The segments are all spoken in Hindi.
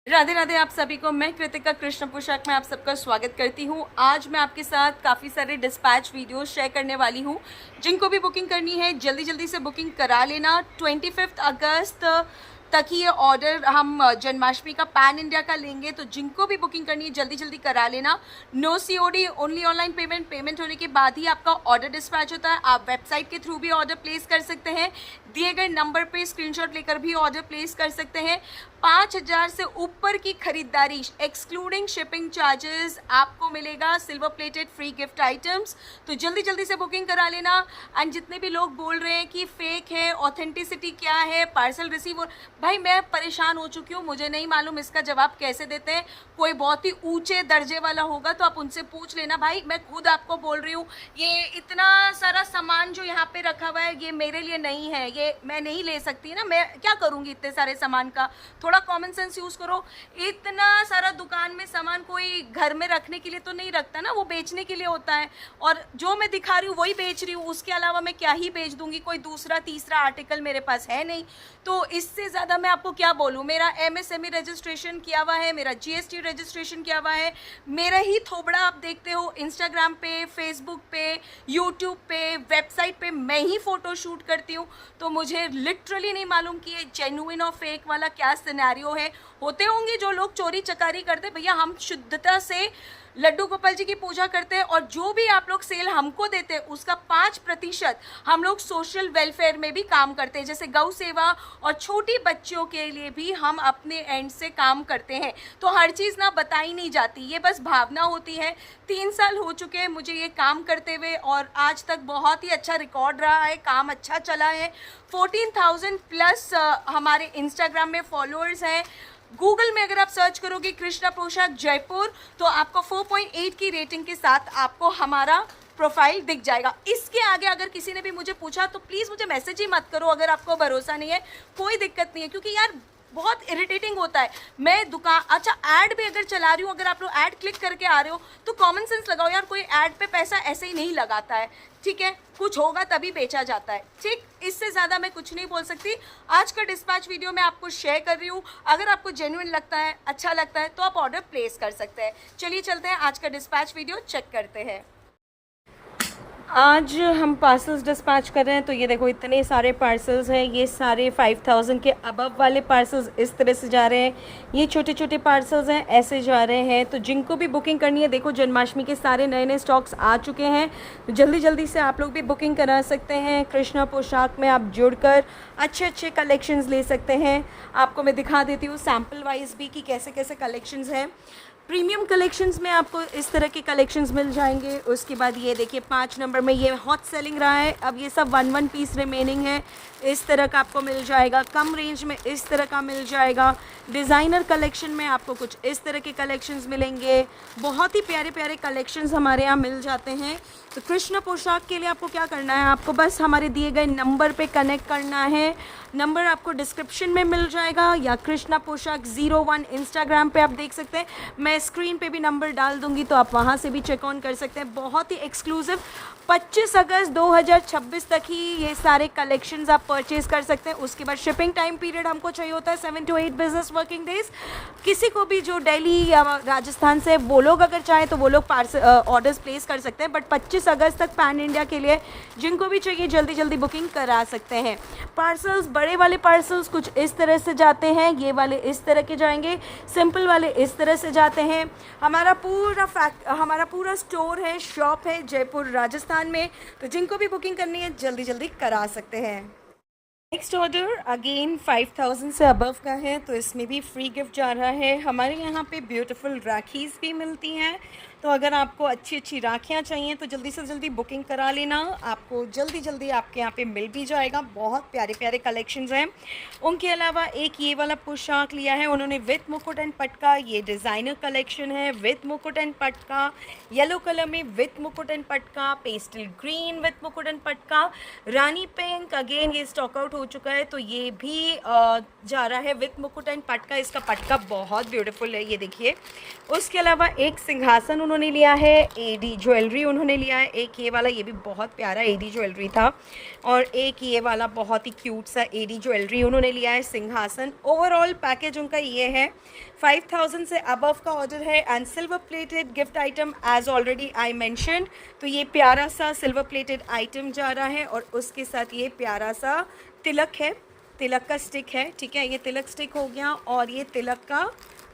राधे राधे आप सभी को। मैं कृतिका कृष्ण पोशाक में आप सबका स्वागत करती हूँ। आज मैं आपके साथ काफ़ी सारे डिस्पैच वीडियोस शेयर करने वाली हूँ। जिनको भी बुकिंग करनी है जल्दी जल्दी से बुकिंग करा लेना। 25 अगस्त तक ही ये ऑर्डर हम जन्माष्टमी का पैन इंडिया का लेंगे, तो जिनको भी बुकिंग करनी है जल्दी जल्दी करा लेना। No COD, only online payment होने के बाद ही आपका ऑर्डर डिस्पैच होता है। आप वेबसाइट के थ्रू भी ऑर्डर प्लेस कर सकते हैं, दिए गए नंबर पे स्क्रीनशॉट लेकर भी ऑर्डर प्लेस कर सकते हैं। 5000 से ऊपर की खरीदारी एक्सक्लूडिंग शिपिंग चार्जेस आपको मिलेगा silver plated free gift items. तो जल्दी जल्दी से बुकिंग करा लेना। एंड जितने भी लोग बोल रहे हैं कि फेक है, ऑथेंटिसिटी क्या है, पार्सल रिसीव हो, भाई मैं परेशान हो चुकी हूँ, मुझे नहीं मालूम इसका जवाब कैसे देते हैं। कोई बहुत ही ऊंचे दर्जे वाला होगा तो आप उनसे पूछ लेना। भाई मैं खुद आपको बोल रही हूँ, ये इतना सारा सामान जो यहाँ पे रखा हुआ है ये मेरे लिए नहीं है, ये मैं नहीं ले सकती ना, मैं क्या करूँगी इतने सारे सामान का। थोड़ा कॉमन सेंस यूज़ करो। इतना सारा दुकान में सामान कोई घर में रखने के लिए तो नहीं रखता ना, वो बेचने के लिए होता है। और जो मैं दिखा रही हूँ वही बेच रही हूँ, उसके अलावा मैं क्या ही बेच दूंगी, कोई दूसरा तीसरा आर्टिकल मेरे पास है नहीं। तो इससे ज़्यादा मैं आपको क्या बोलूँ। मेरा MSME रजिस्ट्रेशन किया हुआ है, मेरा GST रजिस्ट्रेशन किया हुआ है, मेरा ही थोबड़ा आप देखते हो इंस्टाग्राम पे, फेसबुक पे, यूट्यूब पे, वेबसाइट पे मैं ही फ़ोटो शूट करती हूँ। तो मुझे लिटरली नहीं मालूम कि ये जेन्युइन और फेक वाला क्या सिनेरियो है। होते होंगे जो लोग चोरी चकारी करते, भैया हम शुद्धता से लड्डू गोपाल जी की पूजा करते हैं, और जो भी आप लोग सेल हमको देते हैं उसका 5% हम लोग सोशल वेलफेयर में भी काम करते हैं, जैसे गौ सेवा और छोटी बच्चों के लिए भी हम अपने एंड से काम करते हैं। तो हर चीज़ ना बताई नहीं जाती, ये बस भावना होती है। 3 साल हो चुके हैं मुझे ये काम करते हुए और आज तक बहुत ही अच्छा रिकॉर्ड रहा है, काम अच्छा चला है। 14,000 प्लस हमारे इंस्टाग्राम में फॉलोअर्स हैं। गूगल में अगर आप सर्च करोगे कृष्णा पोशाक जयपुर तो आपको 4.8 की रेटिंग के साथ आपको हमारा प्रोफाइल दिख जाएगा। इसके आगे अगर किसी ने भी मुझे पूछा तो प्लीज़ मुझे मैसेज ही मत करो, अगर आपको भरोसा नहीं है कोई दिक्कत नहीं है, क्योंकि यार बहुत इरिटेटिंग होता है। मैं दुकान अच्छा ऐड भी अगर चला रही हूँ, अगर आप लोग ऐड क्लिक करके आ रहे हो तो कॉमन सेंस लगाओ यार, कोई ऐड पे पैसा ऐसे ही नहीं लगाता है, ठीक है, कुछ होगा तभी बेचा जाता है, ठीक। इससे ज़्यादा मैं कुछ नहीं बोल सकती। आज का डिस्पैच वीडियो मैं आपको शेयर कर रही हूँ। अगर आपको जेन्युइन लगता है, अच्छा लगता है तो आप ऑर्डर प्लेस कर सकते हैं। चलिए चलते हैं, आज का डिस्पैच वीडियो चेक करते हैं। आज हम पार्सल्स डिस्पैच कर रहे हैं, तो ये देखो इतने सारे पार्सल्स हैं। ये सारे 5000 के अबव वाले पार्सल्स इस तरह से जा रहे हैं, ये छोटे छोटे पार्सल्स हैं ऐसे जा रहे हैं। तो जिनको भी बुकिंग करनी है, देखो जन्माष्टमी के सारे नए नए स्टॉक्स आ चुके हैं, तो जल्दी जल्दी से आप लोग भी बुकिंग करा सकते हैं। कृष्णा पोशाक में आप जुड़कर अच्छे अच्छे कलेक्शंस ले सकते हैं। आपको मैं दिखा देती हूँ सैम्पल वाइज भी कि कैसे कैसे कलेक्शंस हैं। प्रीमियम कलेक्शंस में आपको इस तरह के कलेक्शंस मिल जाएंगे। उसके बाद ये देखिए 5 नंबर में ये हॉट सेलिंग रहा है, अब ये सब 1 पीस रिमेनिंग है। इस तरह का आपको मिल जाएगा, कम रेंज में इस तरह का मिल जाएगा। डिज़ाइनर कलेक्शन में आपको कुछ इस तरह के कलेक्शंस मिलेंगे। बहुत ही प्यारे प्यारे कलेक्शंस हमारे यहाँ मिल जाते हैं। तो कृष्णा पोशाक के लिए आपको क्या करना है, आपको बस हमारे दिए गए नंबर पे कनेक्ट करना है। नंबर आपको डिस्क्रिप्शन में मिल जाएगा, या कृष्णा पोशाक 01 इंस्टाग्राम पे आप देख सकते हैं। मैं स्क्रीन पे भी नंबर डाल दूंगी तो आप वहाँ से भी चेक ऑन कर सकते हैं। बहुत ही एक्सक्लूसिव 25 अगस्त 2026 तक ही ये सारे कलेक्शंस आप परचेज कर सकते हैं। उसके बाद शिपिंग टाइम पीरियड हमको चाहिए होता है 7 to 8 बिजनेस वर्किंग डेज। किसी को भी जो दिल्ली या राजस्थान से वो लोग अगर चाहें तो वो लोग पार्सल ऑर्डर्स प्लेस कर सकते हैं, बट 25 अगस्त तक पैन इंडिया के लिए जिनको भी चाहिए जल्दी जल्दी बुकिंग करा सकते हैं। पार्सल्स, बड़े वाले पार्सल्स कुछ इस तरह से जाते हैं, ये वाले इस तरह के जाएंगे, सिंपल वाले इस तरह से जाते हैं। हमारा पूरा स्टोर है, शॉप है जयपुर राजस्थान में, तो जिनको भी बुकिंग करनी है जल्दी जल्दी करा सकते हैं। नेक्स्ट ऑर्डर अगेन 5000 से अबव का है, तो इसमें भी फ्री गिफ्ट जा रहा है। हमारे यहाँ पे ब्यूटीफुल राखीज़ भी मिलती हैं, तो अगर आपको अच्छी अच्छी राखियाँ चाहिए तो जल्दी से जल्दी बुकिंग करा लेना, आपको जल्दी जल्दी आपके यहाँ पे मिल भी जाएगा। बहुत प्यारे प्यारे कलेक्शंस हैं। उनके अलावा एक ये वाला पोशाक लिया है उन्होंने विथ मुकुट एंड पटका, ये डिज़ाइनर कलेक्शन है विथ मुकुट एंड पटका, येलो कलर में विथ मुकुट एंड पटका, पेस्टल ग्रीन विथ मुकुट एंड पटका, रानी पिंक, अगेन ये स्टॉक आउट हो चुका है तो ये भी जा रहा है विथ मुकुट एंड पटका। इसका पटका बहुत ब्यूटीफुल है, ये देखिए। उसके अलावा एक सिंहासन उन्होंने लिया है, एडी ज्वेलरी उन्होंने लिया है, एक ये वाला, ये भी बहुत प्यारा एडी ज्वेलरी था, और एक ये वाला बहुत ही क्यूट सा एडी ज्वेलरी उन्होंने लिया है, सिंहासन। ओवरऑल पैकेज उनका ये है, 5000 से अबव का ऑर्डर है and silver plated gift item as already I mentioned. तो ये प्यारा सा सिल्वर प्लेटेड आइटम जा रहा है और उसके साथ ये प्यारा सा तिलक है, तिलक का स्टिक है, ठीक है, ये तिलक स्टिक हो गया और ये तिलक का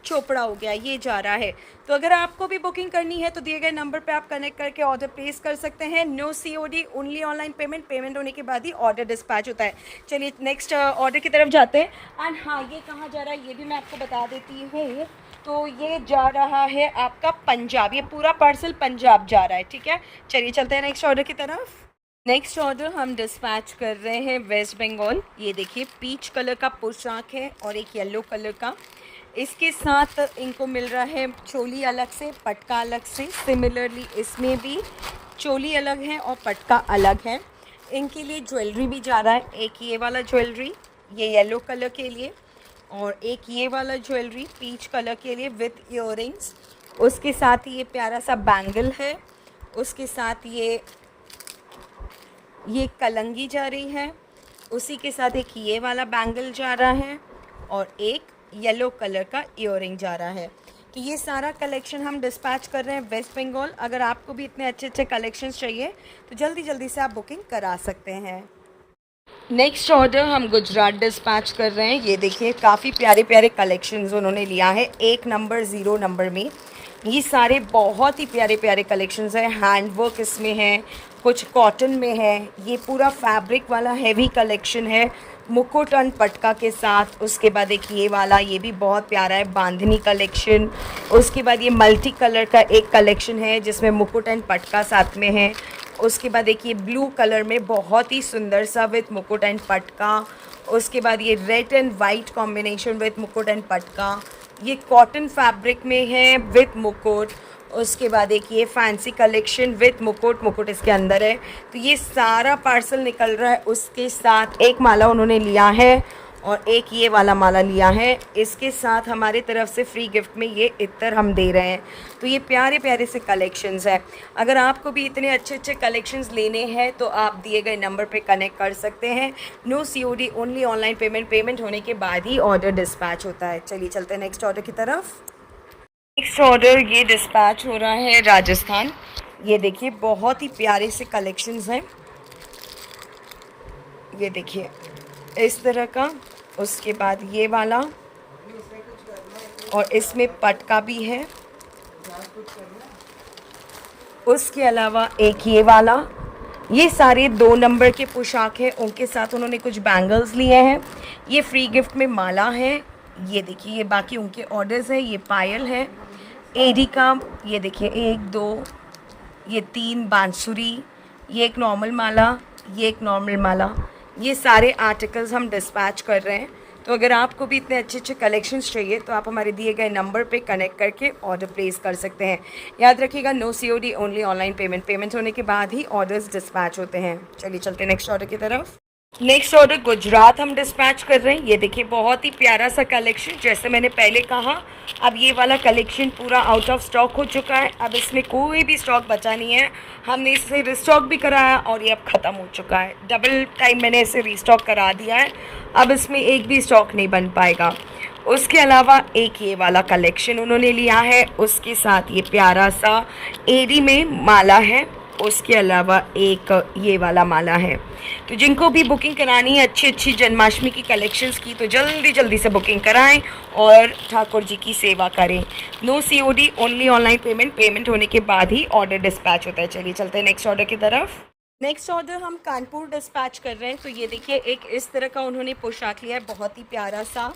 चोपड़ा हो गया, ये जा रहा है। तो अगर आपको भी बुकिंग करनी है तो दिए गए नंबर पे आप कनेक्ट करके ऑर्डर प्लेस कर सकते हैं। No COD, only online payment, payment होने के बाद ही ऑर्डर डिस्पैच होता है। चलिए नेक्स्ट ऑर्डर की तरफ जाते हैं। एंड हाँ, ये कहाँ जा रहा है ये भी मैं आपको बता देती हूँ। तो ये जा रहा है आपका पंजाब, ये पूरा पार्सल पंजाब जा रहा है, ठीक है। चलिए चलते हैं नेक्स्ट ऑर्डर की तरफ। नेक्स्ट ऑर्डर हम डिस्पैच कर रहे हैं वेस्ट बंगाल। ये देखिए पीच कलर का पोशाक है और एक येलो कलर का, इसके साथ इनको मिल रहा है चोली अलग से, पटका अलग से। सिमिलरली इसमें भी चोली अलग है और पटका अलग है। इनके लिए ज्वेलरी भी जा रहा है, एक ये वाला ज्वेलरी ये येलो कलर के लिए और एक ये वाला ज्वेलरी पीच कलर के लिए विथ ईयरिंग्स। उसके साथ ही ये प्यारा सा बैंगल है, उसके साथ ये कलंगी जा रही है, उसी के साथ एक ये वाला बैंगल जा रहा है और एक येलो कलर का ईयरिंग जा रहा है। तो ये सारा कलेक्शन हम डिस्पैच कर रहे हैं वेस्ट बंगाल। अगर आपको भी इतने अच्छे अच्छे कलेक्शंस चाहिए तो जल्दी जल्दी से आप बुकिंग करा सकते हैं। नेक्स्ट ऑर्डर हम गुजरात डिस्पैच कर रहे हैं। ये देखिए काफ़ी प्यारे प्यारे कलेक्शंस उन्होंने लिया है, 1 नंबर 0 नंबर में। ये सारे बहुत ही प्यारे प्यारे कलेक्शंस हैं, हैंडवर्क इसमें है, कुछ कॉटन में है, ये पूरा फैब्रिक वाला हैवी कलेक्शन है मुकुट एंड पटका के साथ। उसके बाद एक ये वाला, ये भी बहुत प्यारा है, बांधनी कलेक्शन। उसके बाद ये मल्टी कलर का एक कलेक्शन है जिसमें मुकुट एंड पटका साथ में है। उसके बाद एक ये ब्लू कलर में बहुत ही सुंदर सा विथ मुकुट एंड पटका। उसके बाद ये red and white combination with मुकुट एंड पटका, ये कॉटन फैब्रिक में है विथ मुकुट। उसके बाद एक ये फैंसी कलेक्शन विथ मुकुट, मुकुट इसके अंदर है। तो ये सारा पार्सल निकल रहा है, उसके साथ एक माला उन्होंने लिया है और एक ये वाला माला लिया है। इसके साथ हमारे तरफ से फ्री गिफ्ट में ये इत्र हम दे रहे हैं। तो ये प्यारे प्यारे से कलेक्शंस हैं। अगर आपको भी इतने अच्छे अच्छे कलेक्शंस लेने हैं तो आप दिए गए नंबर पे कनेक्ट कर सकते हैं। No COD, only online payment, payment होने के बाद ही ऑर्डर डिस्पैच होता है। चलिए चलते हैं नेक्स्ट ऑर्डर की तरफ। नेक्स्ट ऑर्डर ये डिस्पैच हो रहा है राजस्थान। ये देखिए बहुत ही प्यारे से कलेक्शंस हैं, ये देखिए इस तरह का। उसके बाद ये वाला और इसमें पटका भी है। उसके अलावा एक ये वाला, ये सारे 2 नंबर के पोशाक है, उनके साथ उन्होंने कुछ बैंगल्स लिए हैं। ये फ्री गिफ्ट में माला है, ये देखिए ये बाकी उनके ऑर्डर्स हैं। ये पायल है एडी का, ये देखिए 1 2 ये 3 बांसुरी, ये एक नॉर्मल माला, ये एक नॉर्मल माला। ये सारे आर्टिकल्स हम डिस्पैच कर रहे हैं। तो अगर आपको भी इतने अच्छे अच्छे कलेक्शंस चाहिए तो आप हमारे दिए गए नंबर पे कनेक्ट करके ऑर्डर प्लेस कर सकते हैं। याद रखिएगा no COD, only online payment, payment होने के बाद ही ऑर्डर्स डिस्पैच होते हैं। चलिए चलते हैं नेक्स्ट ऑर्डर की तरफ। नेक्स्ट ऑर्डर गुजरात हम डिस्पैच कर रहे हैं। ये देखिए बहुत ही प्यारा सा कलेक्शन, जैसे मैंने पहले कहा अब ये वाला कलेक्शन पूरा आउट ऑफ स्टॉक हो चुका है। अब इसमें कोई भी स्टॉक बचा नहीं है, हमने इसे रिस्टॉक भी कराया और ये अब ख़त्म हो चुका है। डबल टाइम मैंने इसे रिस्टॉक करा दिया है, अब इसमें एक भी स्टॉक नहीं बन पाएगा। उसके अलावा एक ये वाला कलेक्शन उन्होंने लिया है, उसके साथ ये प्यारा सा एडी में माला है। उसके अलावा एक ये वाला माला है। तो जिनको भी बुकिंग करानी है अच्छी अच्छी जन्माष्टमी की कलेक्शंस की तो जल्दी जल्दी से बुकिंग कराएं और ठाकुर जी की सेवा करें। No COD, only online payment, payment होने के बाद ही ऑर्डर डिस्पैच होता है। चलिए चलते हैं नेक्स्ट ऑर्डर की तरफ। नेक्स्ट ऑर्डर हम कानपुर डिस्पैच कर रहे हैं। तो ये देखिए एक इस तरह का उन्होंने पोशाक लिया है, बहुत ही प्यारा सा।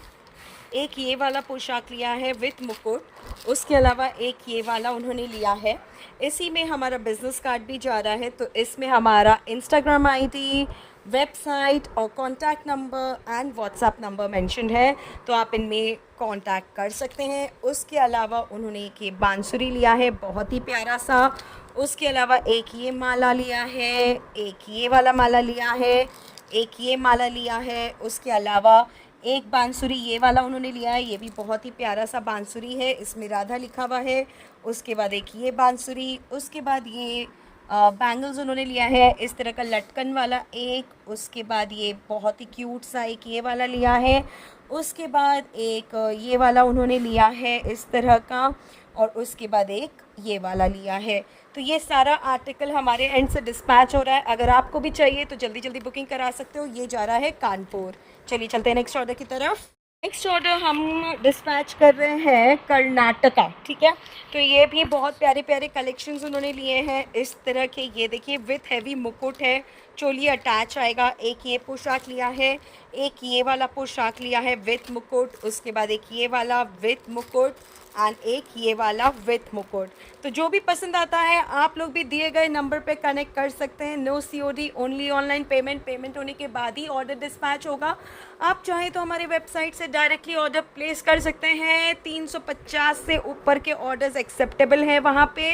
एक ये वाला पोशाक लिया है विथ मुकुट। उसके अलावा एक ये वाला उन्होंने लिया है, इसी में हमारा बिजनेस कार्ड भी जा रहा है। तो इसमें हमारा इंस्टाग्राम ID, वेबसाइट और contact number and WhatsApp number mention है, तो आप इनमें कांटेक्ट कर सकते हैं। उसके अलावा उन्होंने एक ये बांसुरी लिया है, बहुत ही प्यारा सा। उसके अलावा एक ये माला लिया है, एक ये वाला माला लिया है, एक ये माला लिया है। उसके अलावा एक बांसुरी ये वाला उन्होंने लिया है, ये भी बहुत ही प्यारा सा बांसुरी है, इसमें राधा लिखा हुआ है। उसके बाद एक ये बांसुरी, उसके बाद ये बैंगल्स उन्होंने लिया है इस तरह का लटकन वाला एक। उसके बाद ये बहुत ही क्यूट सा एक ये वाला लिया है। उसके बाद एक ये वाला उन्होंने लिया है इस तरह का, और उसके बाद एक ये वाला लिया है। तो ये सारा आर्टिकल हमारे एंड से डिस्पैच हो रहा है। अगर आपको भी चाहिए तो जल्दी जल्दी बुकिंग करा सकते हो। ये जा रहा है कानपुर। चलिए चलते हैं नेक्स्ट ऑर्डर की तरफ। नेक्स्ट ऑर्डर हम डिस्पैच कर रहे हैं कर्नाटका, ठीक है। तो ये भी बहुत प्यारे प्यारे कलेक्शंस उन्होंने लिए हैं इस तरह के। ये देखिए विथ हैवी मुकुट है, चोली अटैच आएगा। एक ये पोशाक लिया है, एक ये वाला पोशाक लिया है विथ मुकुट, उसके बाद एक ये वाला विथ मुकुट एंड एक ये वाला विथ मुकुट। तो जो भी पसंद आता है आप लोग भी दिए गए नंबर पे कनेक्ट कर सकते हैं। No COD, only online payment. Payment होने के बाद ही ऑर्डर डिस्पैच होगा। आप चाहें तो हमारे वेबसाइट से डायरेक्टली ऑर्डर प्लेस कर सकते हैं। 350 से ऊपर के ऑर्डर्स एक्सेप्टेबल हैं वहाँ पे,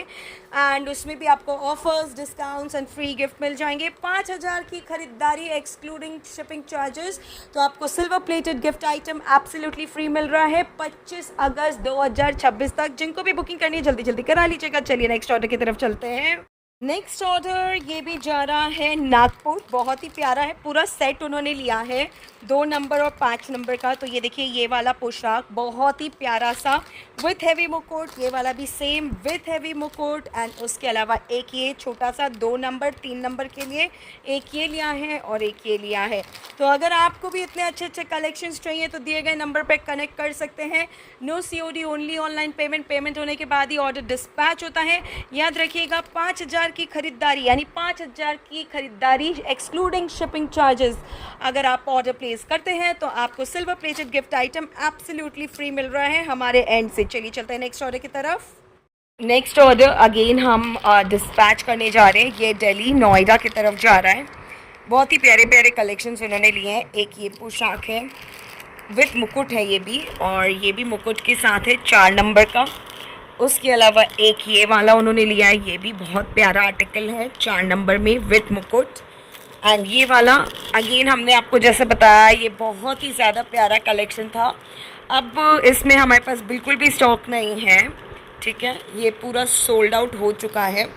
एंड उसमें भी आपको offers, discounts and free gift मिल जाएंगे। 5000 की खरीदारी एक्सक्लूडिंग शिपिंग चार्जेस, तो आपको silver plated gift item absolutely free मिल रहा है 25 अगस्त 2026 तक। जिनको भी बुकिंग करनी है जल्दी जल्दी करा लीजिएगा। चलिए नेक्स्ट ऑर्डर की तरफ चलते हैं। नेक्स्ट ऑर्डर ये भी जा रहा है नागपुर। बहुत ही प्यारा है, पूरा सेट उन्होंने लिया है 2 नंबर और 5 नंबर का। तो ये देखिए ये वाला पोशाक बहुत ही प्यारा सा विथ हैवी मुकुट, ये वाला भी सेम विथ हैवी मुकुट, एंड उसके अलावा एक ये छोटा सा 2 नंबर 3 नंबर के लिए एक ये लिया है और एक ये लिया है। तो अगर आपको भी इतने अच्छे अच्छे कलेक्शंस चाहिए तो दिए गए नंबर पर कनेक्ट कर सकते हैं। No COD, only online payment. Payment होने के बाद ही ऑर्डर डिस्पैच होता है। याद रखिएगा 5000 की खरीदारी, यानी 5000 की खरीदारी एक्सक्लूडिंग शिपिंग चार्जेस अगर आप ऑर्डर प्लेस करते हैं तो आपको silver plated gift item absolutely free मिल रहा है हमारे एंड से। चलिए चलते हैं नेक्स्ट ऑर्डर की तरफ। नेक्स्ट ऑर्डर अगेन हम डिस्पैच करने जा रहे हैं। ये दिल्ली नोएडा की तरफ जा रहा है। बहुत ही प्यारे प्यारे कलेक्शंस उन्होंने लिए हैं। एक ये पोशाक है विथ मुकुट है ये भी, और ये भी मुकुट के साथ है 4 नंबर का। उसके अलावा एक ये वाला उन्होंने लिया है, ये भी बहुत प्यारा आर्टिकल है 4 नंबर में विथ मुकुट। एंड ये वाला अगेन हमने आपको जैसे बताया ये बहुत ही ज़्यादा प्यारा कलेक्शन था। अब इसमें हमारे पास बिल्कुल भी स्टॉक नहीं है, ठीक है। ये पूरा सोल्ड आउट हो चुका है।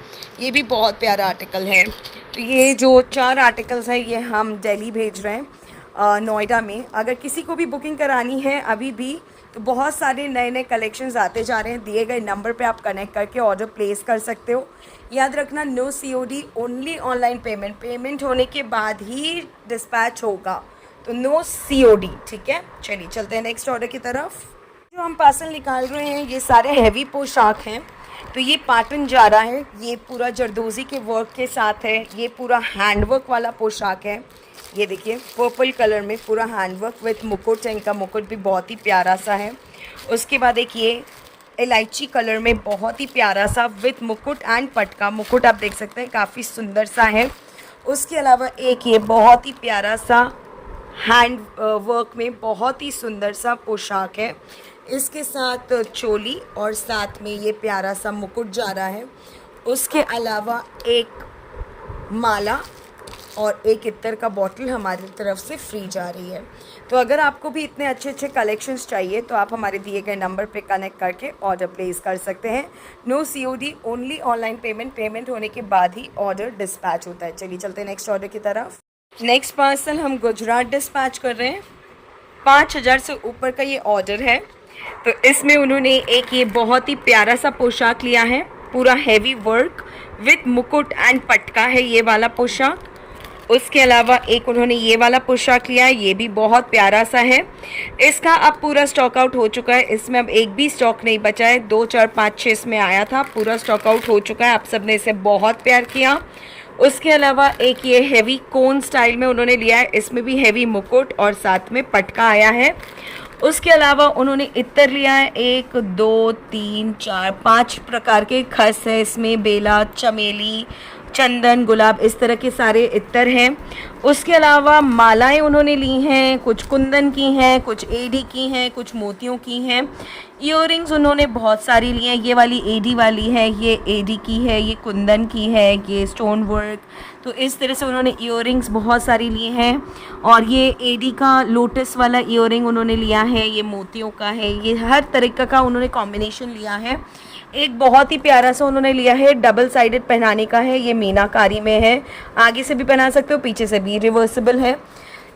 ये भी बहुत प्यारा आर्टिकल है। तो ये जो 4 आर्टिकल्स हैं ये हम दिल्ली भेज रहे हैं नोएडा में। अगर किसी को भी बुकिंग करानी है अभी भी तो बहुत सारे नए नए कलेक्शंस आते जा रहे हैं। दिए गए नंबर पे आप कनेक्ट करके ऑर्डर प्लेस कर सकते हो। याद रखना no COD, only online payment. Payment होने के बाद ही डिस्पैच होगा, तो नो COD, ठीक है। चलिए चलते हैं नेक्स्ट ऑर्डर की तरफ। जो हम पार्सल निकाल रहे हैं ये सारे हैवी पोशाक हैं। तो ये पैटर्न जा रहा है, ये पूरा जरदोजी के वर्क के साथ है। ये पूरा हैंडवर्क वाला पोशाक है। ये देखिए पर्पल कलर में पूरा हैंडवर्क विथ मुकुट है। इनका मुकुट भी बहुत ही प्यारा सा है। उसके बाद एक ये इलायची कलर में बहुत ही प्यारा सा विथ मुकुट एंड पटका। मुकुट आप देख सकते हैं काफ़ी सुंदर सा है। उसके अलावा एक ये बहुत ही प्यारा सा हैंड वर्क में बहुत ही सुंदर सा पोशाक है। इसके साथ चोली और साथ में ये प्यारा सा मुकुट जा रहा है। उसके अलावा एक माला और एक इत्तर का बॉटल हमारी तरफ से फ्री जा रही है। तो अगर आपको भी इतने अच्छे अच्छे कलेक्शंस चाहिए तो आप हमारे दिए गए नंबर पे कनेक्ट करके ऑर्डर प्लेस कर सकते हैं। No COD, only online payment. Payment होने के बाद ही ऑर्डर डिस्पैच होता है। चलिए चलते हैं नेक्स्ट ऑर्डर की तरफ। नेक्स्ट पार्सल हम गुजरात डिस्पैच कर रहे हैं। 5000 से ऊपर का ये ऑर्डर है। तो इसमें उन्होंने एक ये बहुत ही प्यारा सा पोशाक लिया है, पूरा हैवी वर्क विथ मुकुट एंड पटका है ये वाला पोशाक। उसके अलावा एक उन्होंने ये वाला पोशाक लिया है, ये भी बहुत प्यारा सा है। इसका अब पूरा स्टॉक आउट हो चुका है। इसमें अब एक भी स्टॉक नहीं बचा है। 2, 4, 5, 6 इसमें आया था, पूरा स्टॉक आउट हो चुका है। आप सबने इसे बहुत प्यार किया। उसके अलावा एक ये हैवी कोन स्टाइल में उन्होंने लिया है। इसमें भी हैवी मुकुट और साथ में पटका आया है। उसके अलावा उन्होंने इत्तर लिया है 1, 2, 3, 4, 5 प्रकार के खस है इसमें। बेला, चमेली, चंदन, गुलाब, इस तरह के सारे इत्तर हैं। उसके अलावा मालाएं उन्होंने ली हैं, कुछ कुंदन की हैं, कुछ एडी की हैं, कुछ मोतियों की हैं। इयररिंग्स उन्होंने बहुत सारी ली हैं। ये वाली एडी वाली है, ये एडी की है, ये कुंदन की है, ये स्टोन वर्क। तो इस तरह से उन्होंने इयररिंग्स बहुत सारी लिए हैं। और ये एडी का लोटस वाला इयररिंग उन्होंने लिया है, ये मोतियों का है, ये हर तरीक़ा का उन्होंने कॉम्बिनेशन लिया है। एक बहुत ही प्यारा सा उन्होंने लिया है, डबल साइडेड पहनाने का है, ये मीनाकारी में है, आगे से भी पहना सकते हो, पीछे से भी रिवर्सिबल है।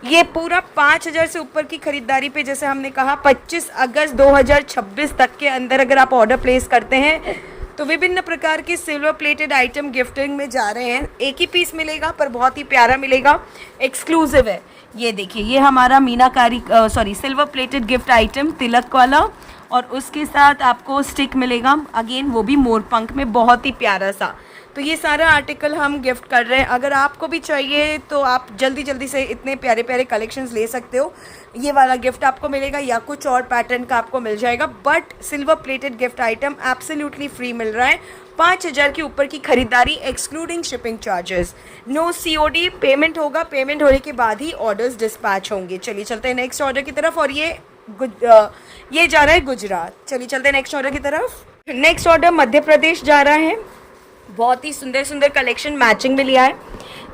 ये पूरा 5,000 से ऊपर की खरीदारी पे, जैसे हमने कहा 25 अगस्त 2026 तक के अंदर अगर आप ऑर्डर प्लेस करते हैं तो विभिन्न प्रकार के सिल्वर प्लेटेड आइटम गिफ्टिंग में जा रहे हैं। एक ही पीस मिलेगा पर बहुत ही प्यारा मिलेगा, एक्सक्लूसिव है। ये देखिए, ये हमारा मीनाकारी सिल्वर प्लेटेड गिफ्ट आइटम तिलक वाला, और उसके साथ आपको स्टिक मिलेगा, अगेन वो भी मोर पंख में, बहुत ही प्यारा सा। तो ये सारा आर्टिकल हम गिफ्ट कर रहे हैं। अगर आपको भी चाहिए तो आप जल्दी जल्दी से इतने प्यारे प्यारे कलेक्शंस ले सकते हो। ये वाला गिफ्ट आपको मिलेगा या कुछ और पैटर्न का आपको मिल जाएगा, but silver plated gift item absolutely free मिल रहा है। 5,000 के ऊपर की खरीदारी excluding shipping charges, no COD payment होगा। पेमेंट होने के बाद ही ऑर्डर्स डिस्पैच होंगे। चलिए चलते हैं नेक्स्ट ऑर्डर की तरफ, और ये जा रहा है गुजरात। चलिए चलते हैं नेक्स्ट ऑर्डर की तरफ। नेक्स्ट ऑर्डर मध्य प्रदेश जा रहा है। बहुत ही सुंदर सुंदर कलेक्शन मैचिंग में लिया है।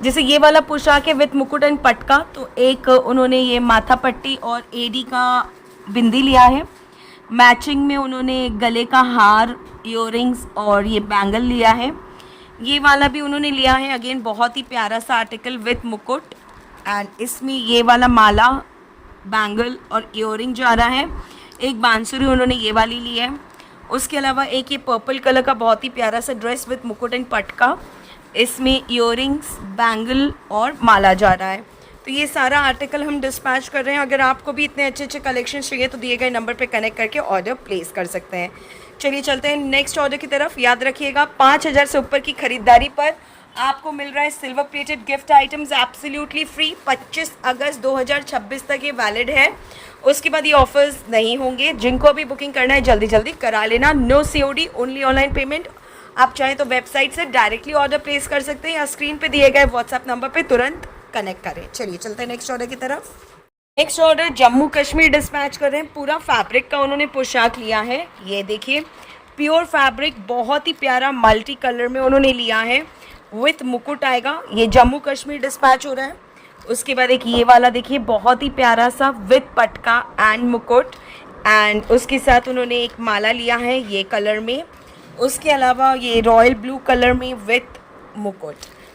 जैसे ये वाला पोशाक है विथ मुकुट एंड पटका, तो एक उन्होंने ये माथा पट्टी और एडी का बिंदी लिया है। मैचिंग में उन्होंने गले का हार, इयररिंग्स और ये बैंगल लिया है। ये वाला भी उन्होंने लिया है, अगेन बहुत ही प्यारा सा आर्टिकल विथ मुकुट, एंड इसमें ये वाला माला, बैंगल और इयररिंग जा रहा है। एक बांसुरी उन्होंने ये वाली ली है। उसके अलावा एक ये पर्पल कलर का बहुत ही प्यारा सा ड्रेस विथ मुकुट एंड पटका, इसमें इयररिंग्स, बैंगल और माला जा रहा है। तो ये सारा आर्टिकल हम डिस्पैच कर रहे हैं। अगर आपको भी इतने अच्छे अच्छे कलेक्शन चाहिए तो दिए गए नंबर पे कनेक्ट करके ऑर्डर प्लेस कर सकते हैं। चलिए चलते हैं नेक्स्ट ऑर्डर की तरफ। याद रखिएगा 5,000 से ऊपर की खरीदारी पर आपको मिल रहा है silver plated gift items absolutely free. 25 अगस्त 2026 तक ये वैलिड है, उसके बाद ये ऑफर्स नहीं होंगे। जिनको भी बुकिंग करना है जल्दी जल्दी करा लेना। No COD, only online payment. आप चाहें तो वेबसाइट से डायरेक्टली ऑर्डर प्लेस कर सकते हैं या स्क्रीन पे दिए गए व्हाट्सएप नंबर पे तुरंत कनेक्ट करें। चलिए चलते हैं नेक्स्ट ऑर्डर की तरफ। Next order Jammu Kashmir dispatch कर रहे हैं। पूरा फैब्रिक का उन्होंने पोशाक लिया है। ये देखिए, प्योर फैब्रिक, बहुत ही प्यारा मल्टी कलर में उन्होंने लिया है, विथ मुकुट आएगा। ये जम्मू कश्मीर डिस्पैच हो रहा है। उसके बाद एक ये वाला देखिए, बहुत ही प्यारा सा विथ पटका एंड मुकुट, एंड उसके साथ उन्होंने एक माला लिया है ये कलर में। उसके अलावा ये रॉयल ब्लू कलर में विथ मुकुट।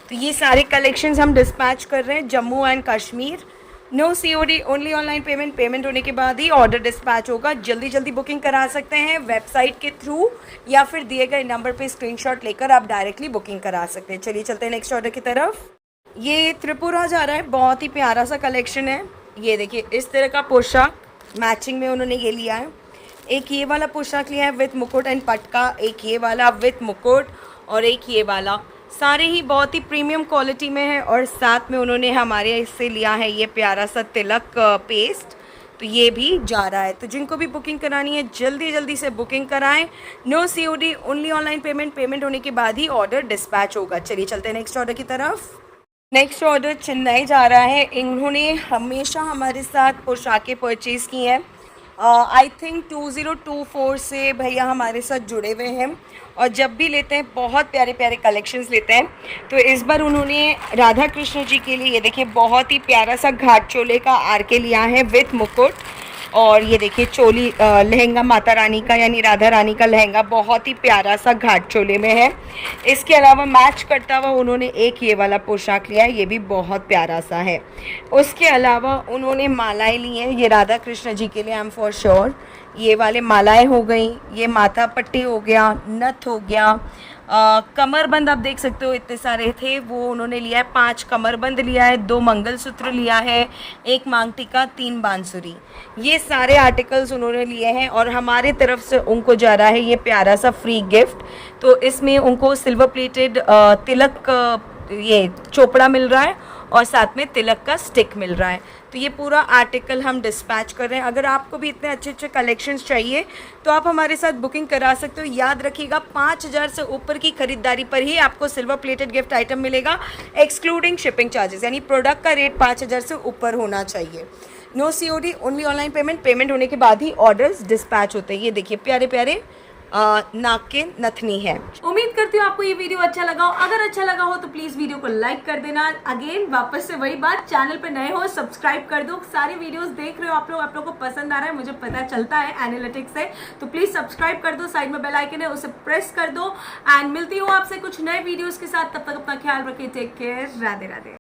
तो ये सारे कलेक्शंस हम डिस्पैच कर रहे हैं Jammu and Kashmir. No COD, only online payment. Payment होने के बाद ही ऑर्डर डिस्पैच होगा। जल्दी जल्दी बुकिंग करा सकते हैं वेबसाइट के थ्रू या फिर दिए गए नंबर पे स्क्रीनशॉट लेकर आप डायरेक्टली बुकिंग करा सकते हैं। चलिए चलते हैं नेक्स्ट ऑर्डर की तरफ। ये त्रिपुरा जा रहा है। बहुत ही प्यारा सा कलेक्शन है। ये देखिए, इस तरह का पोशाक मैचिंग में उन्होंने ये लिया है। एक ये वाला पोशाक लिया है विथ मुकुट एंड पटका, एक ये वाला विथ मुकुट और एक ये वाला। सारे ही बहुत ही प्रीमियम क्वालिटी में है, और साथ में उन्होंने हमारे इससे लिया है ये प्यारा सा तिलक पेस्ट, तो ये भी जा रहा है। तो जिनको भी बुकिंग करानी है जल्दी जल्दी से बुकिंग कराएं। No COD, only online payment. Payment होने के बाद ही ऑर्डर डिस्पैच होगा। चलिए चलते हैं नेक्स्ट ऑर्डर की तरफ। नेक्स्ट ऑर्डर चेन्नई जा रहा है। इन्होंने हमेशा हमारे साथ पोशाकें परचेज़ की हैं। आई थिंक 2024 से भैया हमारे साथ जुड़े हुए हैं, और जब भी लेते हैं बहुत प्यारे प्यारे कलेक्शंस लेते हैं। तो इस बार उन्होंने राधा कृष्ण जी के लिए ये देखिए, बहुत ही प्यारा सा घाट चोले का आरके लिया है विथ मुकुट, और ये देखिए चोली लहंगा माता रानी का यानी राधा रानी का लहंगा बहुत ही प्यारा सा घाट चोले में है। इसके अलावा मैच करता हुआ उन्होंने एक ये वाला पोशाक लिया है, ये भी बहुत प्यारा सा है। उसके अलावा उन्होंने मालाएं ली हैं, ये राधा कृष्ण जी के लिए, आई एम फॉर श्योर। ये वाले मालाएं हो गई, ये माथा पट्टी हो गया, नथ हो गया, कमरबंद आप देख सकते हो इतने सारे थे, वो उन्होंने लिया है। 5 कमरबंद लिया है, 2 मंगलसूत्र लिया है, 1 मांग टीका, 3 बांसुरी। ये सारे आर्टिकल्स उन्होंने लिए हैं, और हमारे तरफ से उनको जा रहा है ये प्यारा सा फ्री गिफ्ट। तो इसमें उनको सिल्वर प्लेटेड तिलक ये चोपड़ा मिल रहा है, और साथ में तिलक का स्टिक मिल रहा है। तो ये पूरा आर्टिकल हम डिस्पैच कर रहे हैं। अगर आपको भी इतने अच्छे अच्छे कलेक्शंस चाहिए तो आप हमारे साथ बुकिंग करा सकते हो। याद रखिएगा 5000 से ऊपर की खरीदारी पर ही आपको सिल्वर प्लेटेड गिफ्ट आइटम मिलेगा, एक्सक्लूडिंग शिपिंग चार्जेस, यानी प्रोडक्ट का रेट 5000 से ऊपर होना चाहिए। No COD, only online payment. Payment होने के बाद ही ऑर्डर्स डिस्पैच होते हैं। ये देखिए प्यारे प्यारे नाक के नथनी है। उम्मीद करती हूँ आपको ये वीडियो अच्छा लगा हो। अगर अच्छा लगा हो तो प्लीज वीडियो को लाइक कर देना। अगेन वापस से वही बात, चैनल पे नए हो सब्सक्राइब कर दो। सारे वीडियोस देख रहे हो आप लोग को पसंद आ रहा है, मुझे पता चलता है एनालिटिक्स से, तो प्लीज सब्सक्राइब कर दो। साइड में बेल आइकन है उसे प्रेस कर दो। एंड मिलती हूँ आपसे कुछ नए वीडियोज के साथ। तब तक अपना ख्याल रखिए। Take care. राधे राधे।